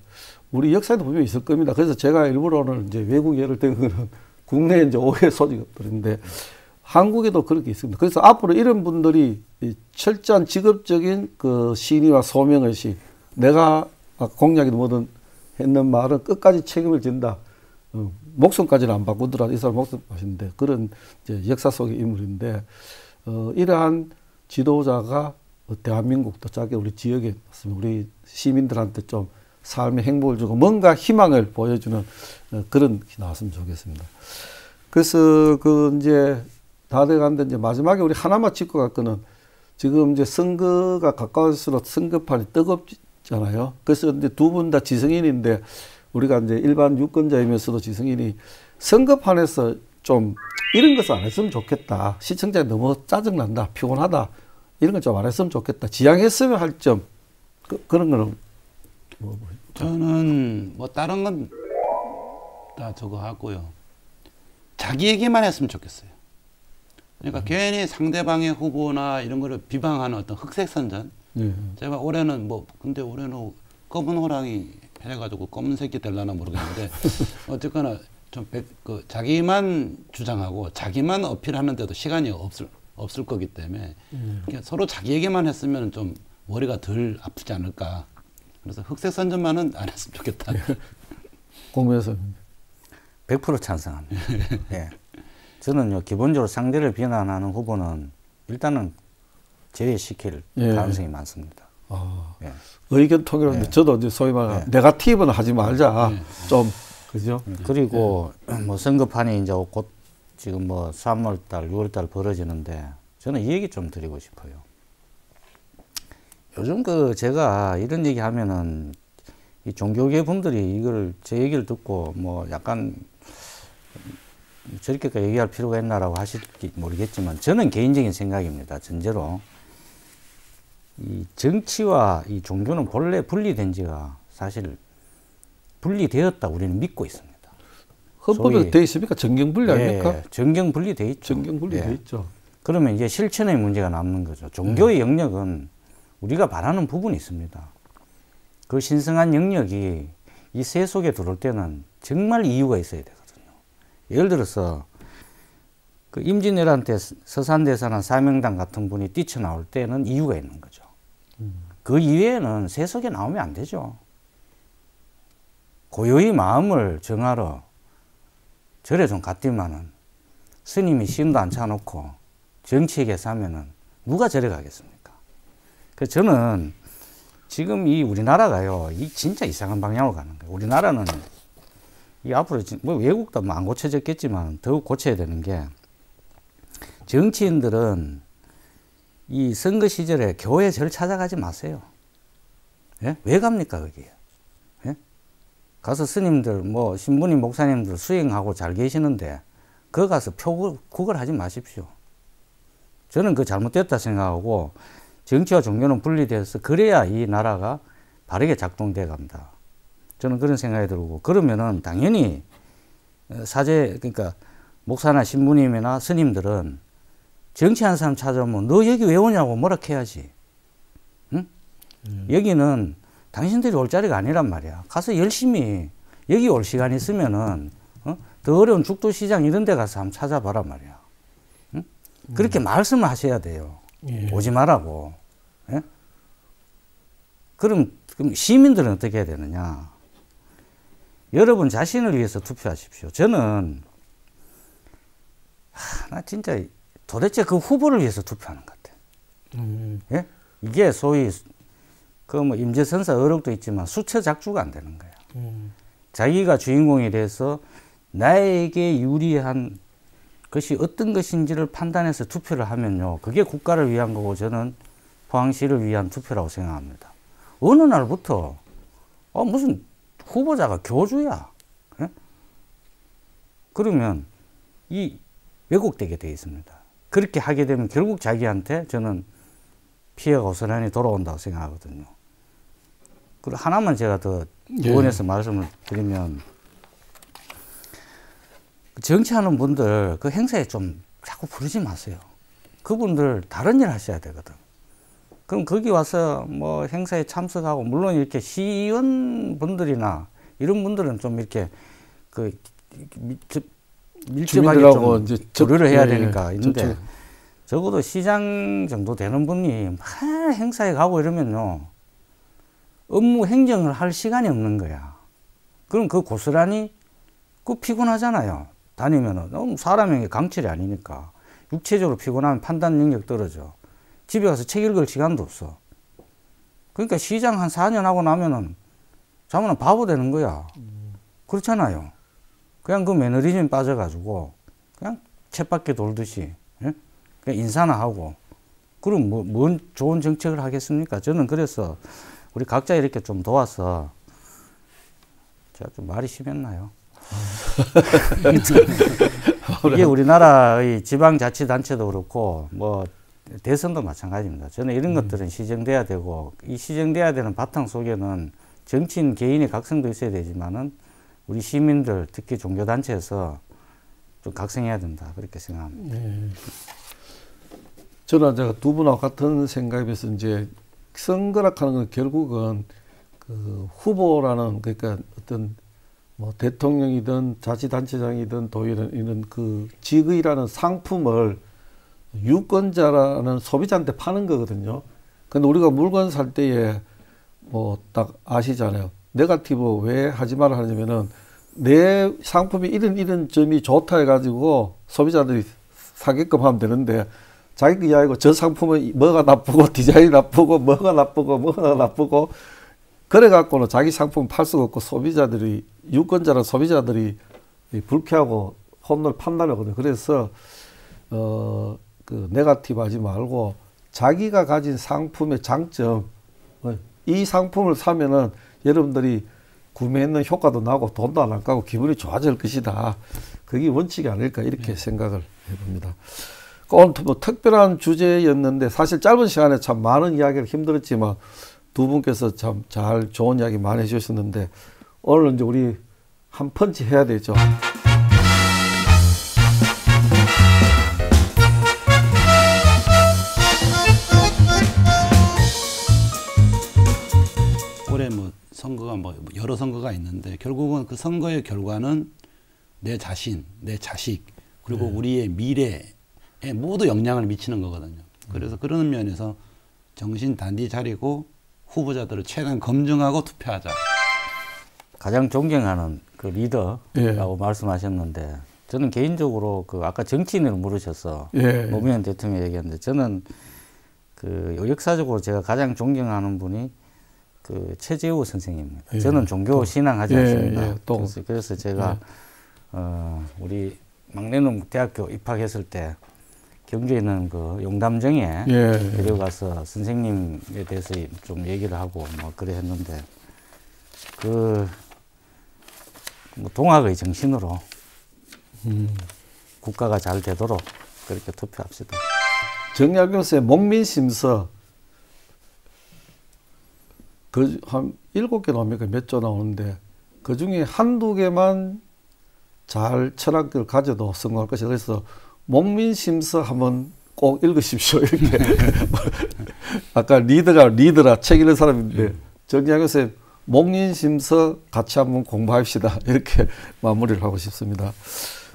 우리 역사에도 분명히 있을 겁니다. 그래서 제가 일부러 오늘 이제 외국 예를 든 거는 국내에 이제 오해 소지들인데 한국에도 그렇게 있습니다. 그래서 앞으로 이런 분들이 철저한 직업적인 그 신의와 소명의식 내가 공약이든 뭐든 했는 말은 끝까지 책임을 진다. 목숨까지는 안 바꾸더라도 이 사람 목숨 하시는데 그런 이제 역사 속의 인물인데 이러한 지도자가 대한민국도 자기 우리 지역에 우리 시민들한테 좀 삶의 행복을 주고 뭔가 희망을 보여주는 그런 게 나왔으면 좋겠습니다. 그래서 그 이제 다 돼가는데 이제 마지막에 우리 하나만 짚고 갈 거는 지금 이제 선거가 가까울수록 선거판이 뜨겁잖아요. 그래서 이제 두 분 다 지성인인데 우리가 이제 일반 유권자이면서도 지성인이 선거판에서 좀 이런 것을 안 했으면 좋겠다. 시청자가 너무 짜증난다, 피곤하다. 이런 거 좀 안 했으면 좋겠다. 지양했으면 할 점. 그런 거는 저는 뭐 다른 건 다 저거 하고요. 자기 얘기만 했으면 좋겠어요. 그러니까 괜히 상대방의 후보나 이런 거를 비방하는 어떤 흑색 선전. 제가 올해는 뭐 근데 올해는 검은 호랑이 해가지고 검은 새끼 될라나 모르겠는데 어쨌거나 좀 그 자기만 주장하고 자기만 어필하는데도 시간이 없을 거기 때문에 그러니까 서로 자기 얘기만 했으면 좀 머리가 덜 아프지 않을까. 그래서 흑색 선전만은 안 했으면 좋겠다. 공부해서 100% 찬성합니다. 예. 저는요, 기본적으로 상대를 비난하는 후보는 일단은 제외시킬 가능성이 많습니다. 예. 의견 통일인데 저도 이제 소위 말하는 네거티브는 하지 말자. 좀 그죠? 그리고 뭐 선거판이 이제 곧 지금 뭐 3월달, 6월달 벌어지는데 저는 이 얘기 좀 드리고 싶어요. 요즘 제가 이런 얘기 하면은 이 종교계 분들이 이걸 제 얘기를 듣고 뭐 약간 저렇게까지 얘기할 필요가 있나라고 하실지 모르겠지만 저는 개인적인 생각입니다. 전제로 이 정치와 이 종교는 본래 분리된 지가 사실 분리되었다 우리는 믿고 있습니다. 헌법에 되어 있습니까? 정경분리 아닙니까? 정경분리돼 있죠. 정경분리돼 있죠. 그러면 이제 실천의 문제가 남는 거죠. 종교의 영역은 우리가 바라는 부분이 있습니다. 그 신성한 영역이 이 새 속에 들어올 때는 정말 이유가 있어야 되거든요. 예를 들어서 그 임진왜란 때 서산대사나 사명당 같은 분이 뛰쳐나올 때는 이유가 있는 거죠. 그 이외에는 새 속에 나오면 안 되죠. 고요히 마음을 정하러 절에 좀 갔더니만은 스님이 시음도 안 차놓고 정치 얘기해서 하면은 누가 절에 가겠습니까? 그래서 저는 지금 이 우리나라가요, 이 진짜 이상한 방향으로 가는 거예요. 우리나라는 이 앞으로 뭐 외국도 뭐 안 고쳐졌겠지만 더욱 고쳐야 되는 게 정치인들은 이 선거 시절에 교회 절 찾아가지 마세요. 예? 왜 갑니까, 거기에? 예? 가서 스님들, 뭐, 신부님, 목사님들 수행하고 잘 계시는데, 거기 가서 구걸하지 마십시오. 저는 그거 잘못됐다 생각하고, 정치와 종교는 분리돼서, 그래야 이 나라가 바르게 작동돼 갑니다. 저는 그런 생각이 들고, 그러면은 당연히, 그러니까, 목사나 신부님이나 스님들은 정치하는 사람 찾아오면, 너 여기 왜 오냐고 뭐라 해야지. 응? 여기는 당신들이 올 자리가 아니란 말이야. 가서 열심히 여기 올 시간 있으면은 더 어려운 죽도시장 이런 데 가서 한번 찾아봐란 말이야. 응? 그렇게 말씀을 하셔야 돼요. 오지 말라고. 예? 그럼 시민들은 어떻게 해야 되느냐. 여러분 자신을 위해서 투표하십시오. 저는 나 진짜 도대체 그 후보를 위해서 투표하는 것 같아. 예? 이게 소위 그 뭐 임재선사 어록도 있지만 수처작주가 안 되는 거야. 자기가 주인공이 돼서 나에게 유리한 것이 어떤 것인지를 판단해서 투표를 하면요. 그게 국가를 위한 거고 저는 포항시를 위한 투표라고 생각합니다. 어느 날부터 무슨 후보자가 교주야. 예? 그러면 이 왜곡되게 되어 있습니다. 그렇게 하게 되면 결국 자기한테 저는 피해가 고스란히 돌아온다고 생각하거든요. 그리고 하나만 제가 더 의원에서 말씀을 드리면 정치하는 분들 그 행사에 좀 자꾸 부르지 마세요. 그분들 다른 일 하셔야 되거든. 그럼 거기 와서 뭐 행사에 참석하고 물론 이렇게 시의원분들이나 이런 분들은 좀 이렇게 그 밀접하게 좀 조류를 해야 되니까 있는데 적어도 시장 정도 되는 분이 막 행사에 가고 이러면요 업무 행정을 할 시간이 없는 거야. 그럼 그 고스란히 그 피곤하잖아요. 다니면은 사람에게 강철이 아니니까 육체적으로 피곤하면 판단 능력 떨어져. 집에 가서 책 읽을 시간도 없어. 그러니까 시장 한 4년 하고 나면은 자면은 바보 되는 거야. 그렇잖아요. 그냥 그 매너리즘에 빠져가지고 그냥 쳇바퀴 돌듯이 예? 그냥 인사나 하고 그럼 뭔 좋은 정책을 하겠습니까? 저는 그래서 우리 각자 이렇게 좀 도와서 제가 좀 말이 심했나요? 이게 우리나라의 지방자치단체도 그렇고 뭐 대선도 마찬가지입니다. 저는 이런 것들은 시정돼야 되고 이 시정돼야 되는 바탕 속에는 정치인 개인의 각성도 있어야 되지만은 우리 시민들 특히 종교단체에서 좀 각성해야 된다 그렇게 생각합니다. 네. 저는 제가 두 분하고 같은 생각에서 이제 선거라 하는 건 결국은 그 후보라는 그러니까 어떤 뭐 대통령이든 자치단체장이든 도의원 이런 그 직의라는 상품을 유권자라는 소비자한테 파는 거거든요. 근데 우리가 물건 살 때에 뭐 딱 아시잖아요. 네거티브 왜 하지 말아 하냐면은 내 상품이 이런 점이 좋다 해가지고 소비자들이 사게끔 하면 되는데 자기 이야기고 저 상품은 뭐가 나쁘고 디자인이 나쁘고 뭐가 나쁘고 그래갖고는 자기 상품 팔 수가 없고 소비자들이 유권자랑 소비자들이 불쾌하고 혼날 판단하거든요. 그래서 그 네거티브 하지 말고 자기가 가진 상품의 장점 이 상품을 사면은 여러분들이 구매했는 효과도 나고 돈도 안 아까고 기분이 좋아질 것이다. 그게 원칙이 아닐까 이렇게 생각을 해봅니다. 오늘 뭐 특별한 주제였는데 사실 짧은 시간에 참 많은 이야기를 힘들었지만 두 분께서 참 잘 좋은 이야기 많이 해주셨는데 오늘 이제 우리 한 펀치 해야 되죠. 올해 뭐 선거가 뭐 여러 선거가 있는데 결국은 그 선거의 결과는 내 자신, 내 자식 그리고 우리의 미래에 모두 영향을 미치는 거거든요. 그래서 그런 면에서 정신 단디 차리고 후보자들을 최대한 검증하고 투표하자. 가장 존경하는 그 리더라고 말씀하셨는데 저는 개인적으로 그 아까 정치인을 물으셔서 노무현 대통령 얘기했는데 저는 그 역사적으로 제가 가장 존경하는 분이 그 최재우 선생님입니다. 저는 종교 신앙하지 않습니다. 그래서 제가 우리 막내는 대학교 입학했을 때 경주에 있는 그 용담정에 데려가서 선생님에 대해서 좀 얘기를 하고 뭐 그래 했는데 그 뭐 동학의 정신으로 국가가 잘 되도록 그렇게 투표합시다. 정약용의 목민심서 그 한 7개 나옵니까? 몇 조 나오는데 그 중에 한두 개만 잘 철학을 가져도 성공할 것이다. 그래서 목민심서 한번 꼭 읽으십시오. 이렇게 아까 리더라 책 읽는 사람인데 정약용의 목민심서 같이 한번 공부합시다. 이렇게 마무리를 하고 싶습니다.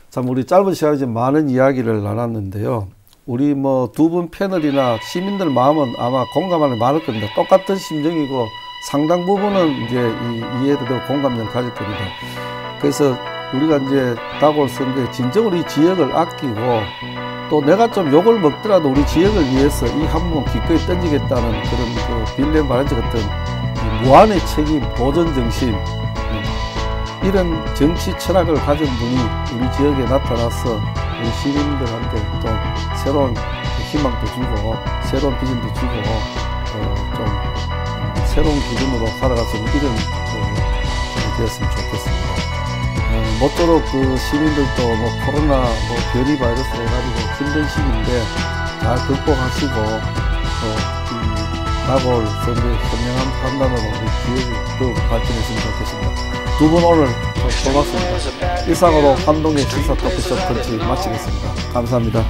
참 우리 짧은 시간에 많은 이야기를 나눴는데요. 우리 뭐 두 분 패널이나 시민들 마음은 아마 공감하는 많을 겁니다. 똑같은 심정이고 상당 부분은 이제 이해도 되고 공감을 가질 겁니다. 그래서 우리가 이제 다가올 선거에 진정으로 이 지역을 아끼고 또 내가 좀 욕을 먹더라도 우리 지역을 위해서 이 한 번 기꺼이 던지겠다는 그런 그 빌레 바렌즈 같은 무한의 책임, 보전 정신 이런 정치 철학을 가진 분이 우리 지역에 나타나서 우리 시민들한테 또 새로운 희망도 주고 새로운 비전도 주고 좀 새로운 기준으로 살아갈 수 있는 이런 되었으면 좋겠습니다. 모쪼록 그 시민들도 뭐 코로나 뭐 변이 바이러스 해가지고 힘든 시기인데 잘 극복하시고 또 다가올 선거의 현명한 판단으로 우리 지역이 더욱 발전했으면 좋겠습니다. 두 분 오늘 고맙습니다. 이상으로 한동의 시사 토크쇼 펀치 마치겠습니다. 감사합니다.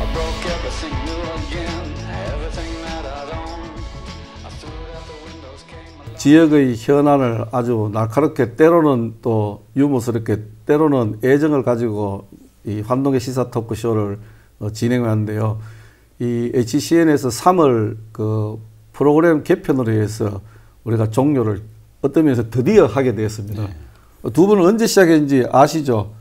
지역의 현안을 아주 날카롭게 때로는 또 유머스럽게 때로는 애정을 가지고 이 환동의 시사 토크쇼를 진행하는데요. 이 HCN에서 3월 그 프로그램 개편으로 해서 우리가 종료를 어떤 면에서 드디어 하게 되었습니다. 두 분은 언제 시작했는지 아시죠?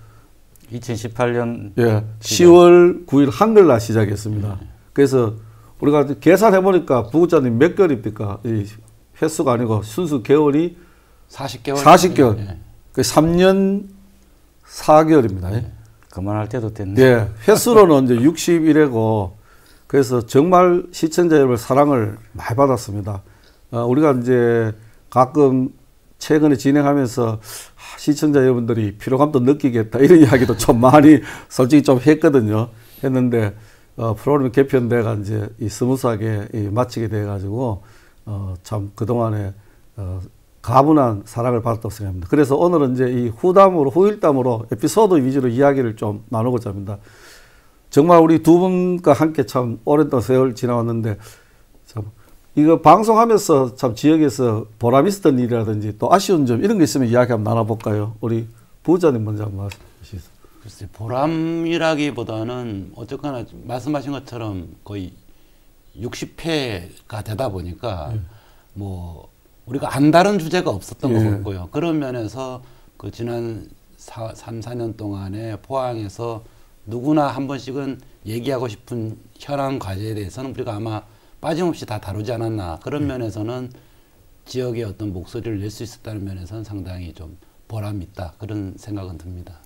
2018년 10월 9일 한글날 시작했습니다. 그래서 우리가 계산해 보니까 부국장님 몇 개월입니까? 이 횟수가 아니고 순수 개월이 40개월. 40개월. 그 3년 4개월입니다. 그만할 때도 됐네. 횟수로는 이제 61회고 그래서 정말 시청자 여러분의 사랑을 많이 받았습니다. 우리가 이제 가끔 최근에 진행하면서 시청자 여러분들이 피로감도 느끼겠다 이런 이야기도 좀 많이 솔직히 좀 했거든요. 했는데 프로그램 개편돼가 이제 이 스무스하게 마치게 돼가지고 참 그동안에 가분한 사랑을 받았다고 생각합니다. 그래서 오늘은 이제 이 후일담으로 에피소드 위주로 이야기를 좀 나누고자 합니다. 정말 우리 두 분과 함께 참 오랜 세월 지나왔는데 참 이거 방송하면서 참 지역에서 보람 있었던 일이라든지 또 아쉬운 점 이런 게 있으면 이야기 한번 나눠볼까요? 우리 부장님 먼저 한번 말씀하시죠. 글쎄, 보람이라기보다는 어쨌거나 말씀하신 것처럼 거의 60회가 되다 보니까 뭐 우리가 안 다른 주제가 없었던 것 같고요. 그런 면에서 그 지난 3, 4년 동안에 포항에서 누구나 한 번씩은 얘기하고 싶은 현안 과제에 대해서는 우리가 아마 빠짐없이 다 다루지 않았나. 그런 면에서는 지역의 어떤 목소리를 낼 수 있었다는 면에서는 상당히 좀 보람이 있다. 그런 생각은 듭니다.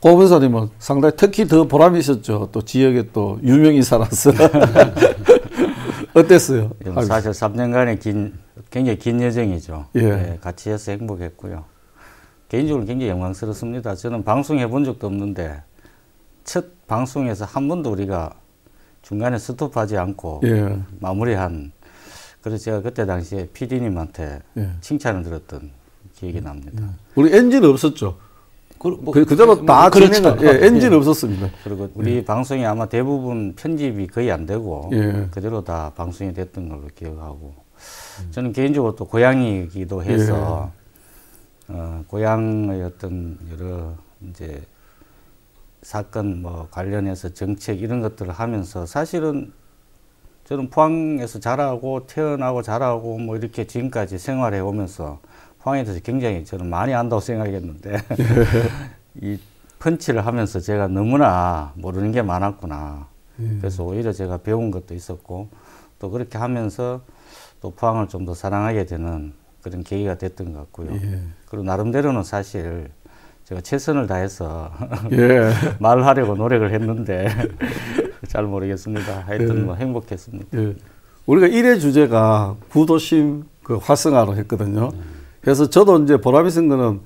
고 변호사님은 상당히 특히 더 보람이 있었죠. 또 지역에 또 유명인사라서. 어땠어요? 사실 3년간의 굉장히 긴 여정이죠. 예, 같이 해서 행복했고요. 개인적으로 굉장히 영광스럽습니다. 저는 방송해 본 적도 없는데 첫 방송에서 한 번도 우리가 중간에 스톱하지 않고 마무리한, 그래서 제가 그때 당시에 PD님한테 칭찬을 들었던 기억이 납니다. 우리 엔진 없었죠. 그대로 다 진행을, 엔진 없었습니다. 그리고 우리 방송이 아마 대부분 편집이 거의 안 되고 그대로 다 방송이 됐던 걸로 기억하고, 저는 개인적으로 또 고향이기도 해서 고향의 어떤 여러 이제 사건 뭐 관련해서 정책 이런 것들을 하면서 사실은 저는 포항에서 자라고 태어나고 자라고 뭐 이렇게 지금까지 생활해 오면서 포항에 대해서 굉장히 저는 많이 안다고 생각했는데 이 펀치를 하면서 제가 너무나 모르는 게 많았구나. 그래서 오히려 제가 배운 것도 있었고 또 그렇게 하면서 또 포항을 좀 더 사랑하게 되는 그런 계기가 됐던 것 같고요. 그리고 나름대로는 사실 제가 최선을 다해서 말을 하려고 노력을 했는데 잘 모르겠습니다. 하여튼 뭐 행복했습니다. 우리가 1회 주제가 구도심 그 활성화로 했거든요. 그래서 저도 이제 보람이 있는 거는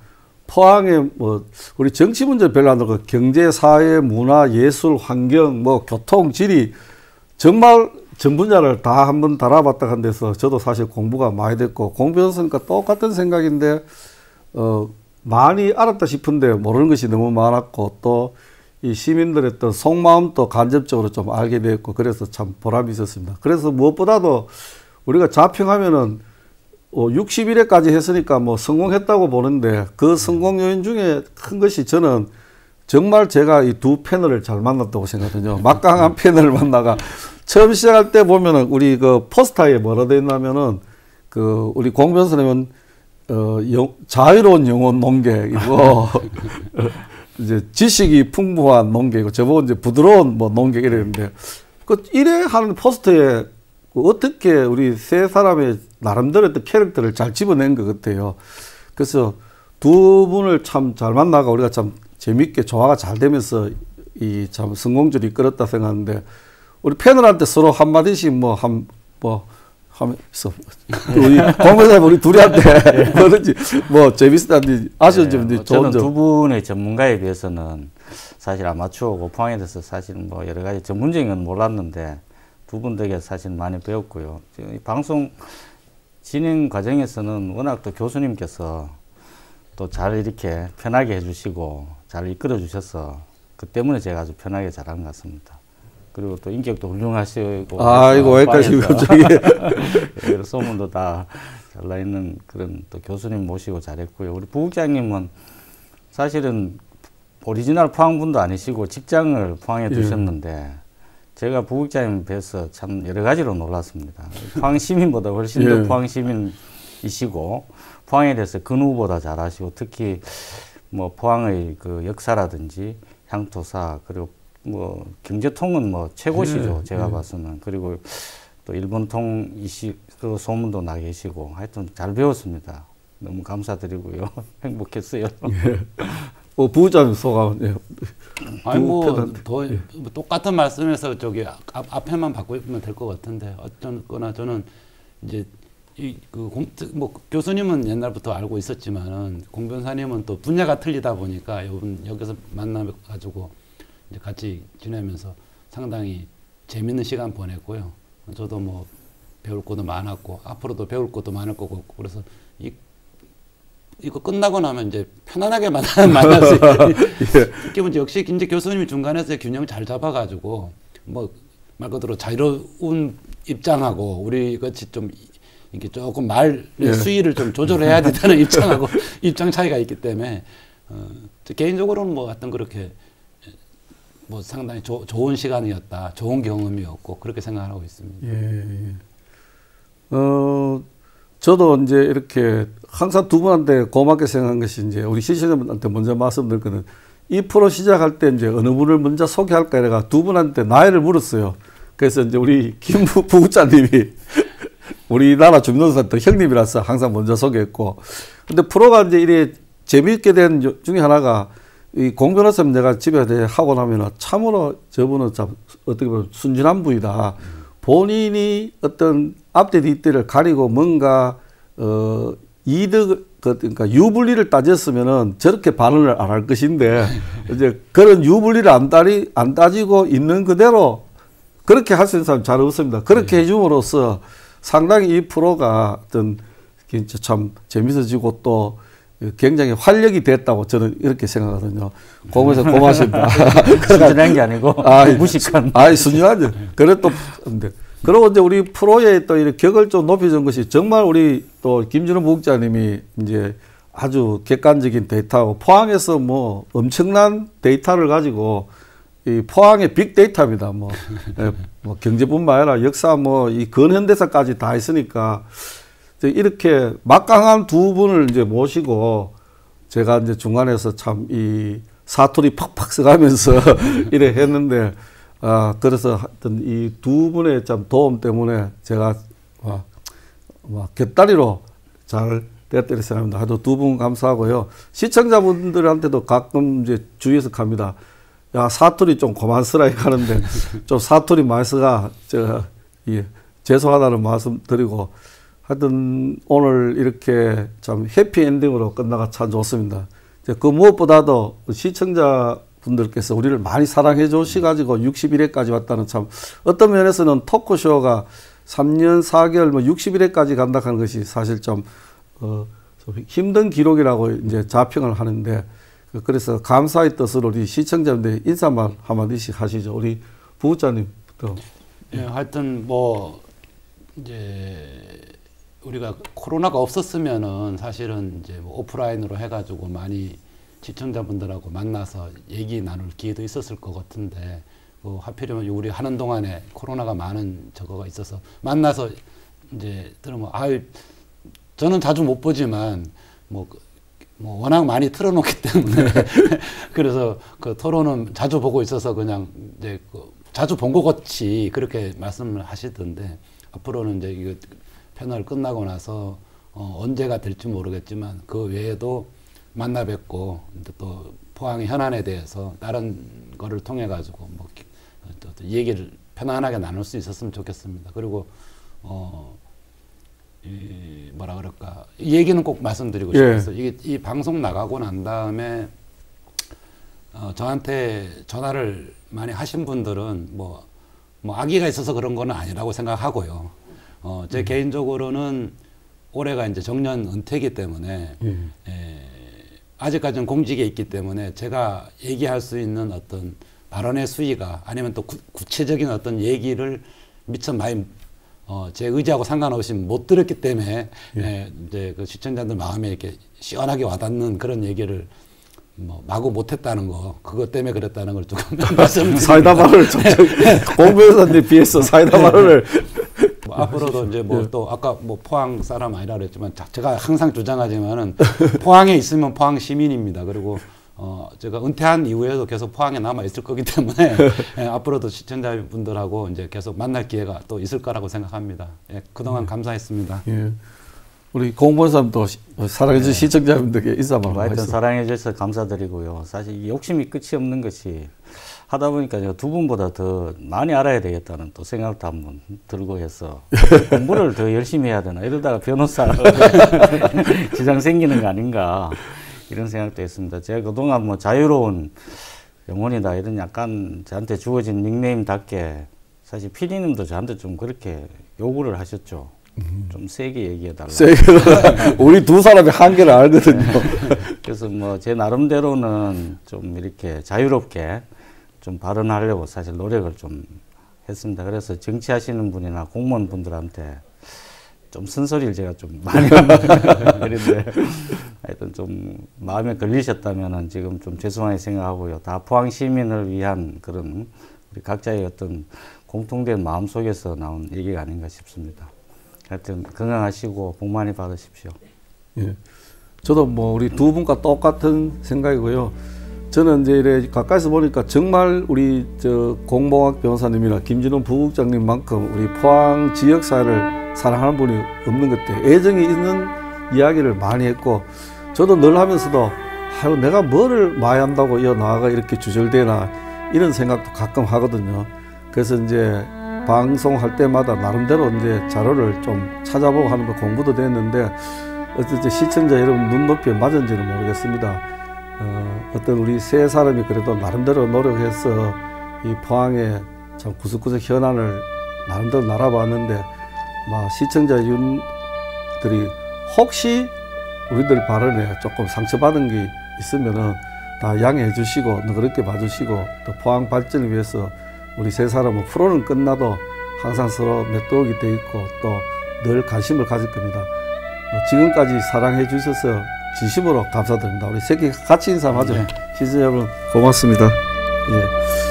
포항에 뭐 우리 정치 문제 별로 안 들고 경제, 사회, 문화, 예술, 환경, 뭐 교통, 지리 정말 전 분야를 다 한번 달아봤다 한 데서 저도 사실 공부가 많이 됐고 공부했으니까 똑같은 생각인데 많이 알았다 싶은데 모르는 것이 너무 많았고 또 이 시민들의 어떤 속마음도 간접적으로 좀 알게 됐고 그래서 참 보람이 있었습니다. 그래서 무엇보다도 우리가 자평하면은 61회까지 했으니까 뭐 성공했다고 보는데 그 성공 요인 중에 큰 것이 저는 정말 제가 이 두 패널을 잘 만났다고 생각하거든요. 막강한 패널을 만나가 처음 시작할 때 보면은 우리 그 포스터에 뭐라 되어 있냐면은 그 우리 공 변호사님은 자유로운 영혼 농객이고 이제 지식이 풍부한 농객이고 저보고 이제 부드러운 뭐 농객 이랬는데 그 이래 하는 포스터에 어떻게 우리 세 사람의 나름대로 어떤 캐릭터를 잘 집어낸 것 같아요. 그래서 두 분을 참 잘 만나가 우리가 참 재밌게 조화가 잘 되면서 이 참 성공적으로 이끌었다 생각하는데 우리 패널한테 서로 한마디씩 하면서 우리 공부사님 우리 둘이한테 뭐든지 뭐 재밌었다든지 아쉬운 점인지 좋은 저는 점. 두 분의 전문가에 비해서는 사실 아마추어고 포항에 대해서 사실 뭐 여러 가지 전문적인 건 몰랐는데 두 분 덕에 사실 많이 배웠고요. 이 방송 진행 과정에서는 워낙 또 교수님께서 또 잘 이렇게 편하게 해주시고 잘 이끌어 주셔서 그 때문에 제가 아주 편하게 잘한 것 같습니다. 그리고 또 인격도 훌륭하시고 아이고 여기까지 갑자기 소문도 다 잘 나 있는 그런 또 교수님 모시고 잘했고요. 우리 부국장님은 사실은 오리지널 포항 분도 아니시고 직장을 포항에 두셨는데 제가 부국장님 뵈서 참 여러 가지로 놀랐습니다. 포항 시민보다 훨씬 더 포항 시민이시고 포항에 대해서 그 누구보다 잘 아시고 특히 뭐 포항의 그 역사라든지 향토사 그리고 뭐 경제통은 뭐 최고시죠. 제가 봐서는. 그리고 또 일본통이시 그 소문도 나 계시고 하여튼 잘 배웠습니다. 너무 감사드리고요. 행복했어요. 부장님 소감. 아니 뭐 더 똑같은 말씀에서 저기 앞에만 바꾸면 될 것 같은데 어쩌거나 저는 이제 뭐 교수님은 옛날부터 알고 있었지만은 공 변사님은 또 분야가 틀리다 보니까 여기서 만나가지고 이제 같이 지내면서 상당히 재밌는 시간 보냈고요. 저도 뭐 배울 것도 많았고 앞으로도 배울 것도 많을 거고 그래서 이거 끝나고 나면 이제 편안하게 만날 수 있게 역시 이제 교수님이 중간에서 균형 잘 잡아가지고 뭐 말 그대로 자유로운 입장하고 우리 같이 좀 이게 조금 말의 수위를 좀 조절해야 된다는 입장하고 입장 차이가 있기 때문에 개인적으로는 뭐 하여튼 그렇게 뭐 상당히 좋은 시간이었다, 좋은 경험이었고 그렇게 생각하고 있습니다. 예. 저도 이제 이렇게 항상 두 분한테 고맙게 생각한 것이 이제 우리 시청자분한테 먼저 말씀드릴 거는 이 프로 시작할 때 이제 어느 분을 먼저 소개할까 내가 두 분한테 나이를 물었어요. 그래서 이제 우리 김 부국장님이 우리나라 주민노동사한테 형님이라서 항상 먼저 소개했고, 근데 프로가 이제 이래 재미있게 된 중에 하나가 이 공 변호사님 내가 집에 하고 나면은 참으로 저분은 참 어떻게 보면 순진한 분이다. 본인이 어떤 앞뒤 뒤뒤를 가리고 뭔가 이득 그러니까 유불리를 따졌으면은 저렇게 반응을 안 할 것인데 이제 그런 유불리를 안 따지고 있는 그대로 그렇게 할 수 있는 사람 잘 없습니다. 그렇게 해줌으로써 상당히 이 프로가 어떤 진짜 참 재밌어지고 또 굉장히 활력이 됐다고 저는 이렇게 생각하거든요. 고맙습니다. 고맙습니다. 순진한 게 아니고 무식한. 순진하죠. 그래 또 근데 그리고 이제 우리 프로의 또 이렇게 격을 좀 높여준 것이 정말 우리 또 김준호 부국장님이 이제 아주 객관적인 데이터하고 포항에서 뭐 엄청난 데이터를 가지고 이 포항의 빅데이터입니다. 뭐 경제뿐만 아니라 역사 뭐 이 근현대사까지 다 있으니까 이렇게 막강한 두 분을 이제 모시고 제가 이제 중간에서 참 이 사투리 팍팍 써가면서 이래 했는데 그래서 하여튼 이 두 분의 참 도움 때문에 제가 곁다리로 잘 됐다고 생각합니다. 하여튼 두 분 감사하고요. 시청자분들한테도 가끔 이제 주의해서 갑니다. 야, 사투리 좀 그만 쓰라 하는데 좀 사투리 많이 쓰가 제가 죄송하다는 말씀 드리고 하여튼 오늘 이렇게 참 해피엔딩으로 끝나가 참 좋습니다. 그 무엇보다도 시청자분들께서 우리를 많이 사랑해 주셔가지고 61회까지 왔다는 참 어떤 면에서는 토크쇼가 3년 4개월 뭐 61회까지 간다 하는 것이 사실 좀 힘든 기록이라고 이제 자평을 하는데 그래서 감사의 뜻으로 우리 시청자분들 인사말 한마디씩 하시죠. 우리 부국장님부터. 예, 하여튼 뭐 이제 우리가 코로나가 없었으면은 사실은 이제 뭐 오프라인으로 해가지고 많이 시청자분들하고 만나서 얘기 나눌 기회도 있었을 것 같은데 하필이면 우리 하는 동안에 코로나가 많은 저거가 있어서 만나서 이제 들으면 저는 자주 못 보지만 뭐 워낙 많이 틀어놓기 때문에 그래서 그 토론은 자주 보고 있어서 그냥 이제 자주 본 것 같이 그렇게 말씀을 하시던데 앞으로는 이제 이거 패널 끝나고 나서 언제가 될지 모르겠지만 그 외에도 만나 뵙고 또 포항의 현안에 대해서 다른 거를 통해 가지고 뭐 또 얘기를 편안하게 나눌 수 있었으면 좋겠습니다. 그리고 뭐라 그럴까 이 얘기는 꼭 말씀드리고 싶어서 이 방송 나가고 난 다음에 저한테 전화를 많이 하신 분들은 뭐 악의가 있어서 그런 거는 아니라고 생각하고요. 제 개인적으로는 올해가 이제 정년 은퇴이기 때문에 아직까지는 공직에 있기 때문에 제가 얘기할 수 있는 어떤 발언의 수위가 아니면 또 구체적인 어떤 얘기를 미처 많이 제 의지하고 상관없이 못 들었기 때문에 이제 그 시청자들 마음에 이렇게 시원하게 와닿는 그런 얘기를 뭐 마구 못했다는 거 그것 때문에 그랬다는 걸 조금 말씀드립니다. 사이다 발언을 공부회사님 비해서 사이다 발언을 앞으로도 이제 뭐 또 아까 뭐 포항 사람 아니라 그랬지만 제가 항상 주장하지만은 포항에 있으면 포항 시민입니다. 그리고 제가 은퇴한 이후에도 계속 포항에 남아 있을 거기 때문에 앞으로도 시청자분들하고 이제 계속 만날 기회가 또 있을 거라고 생각합니다. 그동안 감사했습니다. 우리 공무원사님도 사랑해주신 시청자분들께 인사만 하여튼 사랑해 주셔서 감사드리고요. 사실 욕심이 끝이 없는 것이 하다 보니까 제가 두 분보다 더 많이 알아야 되겠다는 또 생각도 한번 들고 해서 공부를 더 열심히 해야 되나 이러다가 변호사 지장 생기는 거 아닌가 이런 생각도 했습니다. 제가 그동안 뭐 자유로운 영혼이다 이런 약간 저한테 주어진 닉네임답게 사실 피디님도 저한테 좀 그렇게 요구를 하셨죠. 좀 세게 얘기해달라. 우리 두 사람의 한계를 알거든요. 그래서 뭐 제 나름대로는 좀 이렇게 자유롭게 좀 발언하려고 사실 노력을 좀 했습니다. 그래서 정치하시는 분이나 공무원 분들한테 좀 쓴소리를 제가 좀 많이 합니다. 그런데 하여튼 좀 마음에 걸리셨다면은 지금 좀 죄송하게 생각하고요. 다 포항 시민을 위한 그런 우리 각자의 어떤 공통된 마음 속에서 나온 얘기가 아닌가 싶습니다. 하여튼 건강하시고 복 많이 받으십시오. 예. 저도 뭐 우리 두 분과 똑같은 생각이고요. 저는 이제 이래 가까이서 보니까 정말 우리 저 공봉학 변호사님이나 김진호 부국장님만큼 우리 포항 지역사회를 사랑하는 분이 없는 것 같아요. 애정이 있는 이야기를 많이 했고, 저도 늘 하면서도 아유 내가 뭐를 많이 한다고 이 나아가 이렇게 주절되나 이런 생각도 가끔 하거든요. 그래서 이제 방송할 때마다 나름대로 이제 자료를 좀 찾아보고 하는 거 공부도 됐는데 어쨌든 시청자 여러분 눈높이에 맞은지는 모르겠습니다. 어떤 우리 세 사람이 그래도 나름대로 노력해서 이 포항의 참 구석구석 현안을 나름대로 알아봤는데 막 시청자분들이 혹시 우리들 발언에 조금 상처받은 게 있으면은 다 양해해 주시고 너그럽게 봐주시고 또 포항 발전을 위해서 우리 세 사람은 프로는 끝나도 항상 서로 네트워크가 돼 있고 또 늘 관심을 가질 겁니다. 지금까지 사랑해 주셔서 진심으로 감사드립니다. 우리 새끼 같이 인사하죠. 네. 시청자 여러분 고맙습니다. 예.